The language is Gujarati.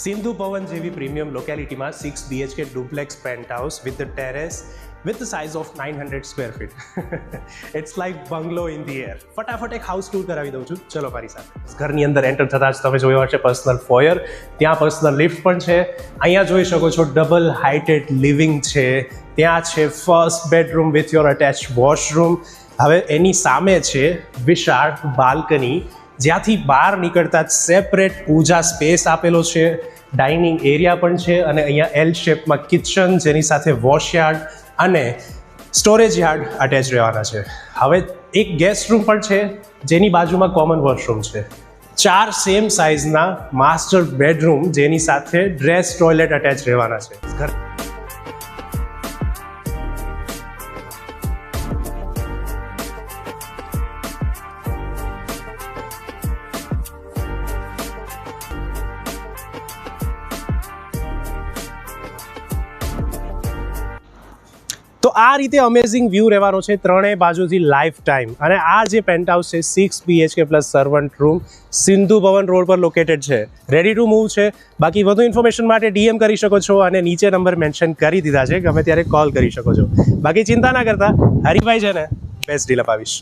સિંધુ ભવન જેવી પ્રીમિયમ લોકેલિટીમાં 6 BHK duplex penthouse with the terrace with the size of 900 square feet. It's like bungalow in the air. ફટાફટ એક હાઉસ ટૂર કરાવી દઉં છું, ચલો મારી સાથે. ઘરની અંદર એન્ટર થતાં જ તમે જોયો હશે પર્સનલ ફોયર, ત્યાં પર્સનલ લિફ્ટ પણ છે. અહીંયા જોઈ શકો છો ડબલ હાઇટેડ લિવિંગ છે, ત્યાં છે first bedroom with your attach washroom. હવે એની સામે છે વિશાળ બાલ્કની, જ્યાંથી બહાર નીકળતા જ સેપરેટ પૂજા સ્પેસ આપેલો છે, ડાઇનિંગ એરિયા પણ છે અને અહીંયા એલ શેપમાં કિચન, જેની સાથે વોશયાર્ડ અને સ્ટોરેજ યાર્ડ અટેચ રહેવાના છે. હવે એક ગેસ્ટ રૂમ પણ છે, જેની બાજુમાં કોમન વોશરૂમ છે. 4 સેમ સાઇઝના માસ્ટર બેડરૂમ, જેની સાથે ડ્રેસ ટોયલેટ અટેચ રહેવાના છે. તો આ રીતે અમેઝિંગ વ્યૂ રહેવાનો છે ત્રણેય બાજુથી લાઈફ ટાઈમ. અને આ જે પેન્ટહાઉસ છે 6 BHK plus servant room Sindhu Bhavan road પર લોકેટેડ છે. રેડી ટુ મૂવ છે. બાકી વધુ ઇન્ફોર્મેશન માટે DM કરી શકો છો અને નીચે નંબર મેન્શન કરી દીધા છે, ગમે ત્યારે કોલ કરી શકો છો. બાકી ચિંતા ના કરતા, હરિભાઈ છે ને બેસ્ટ ડીલ અપાવીશ.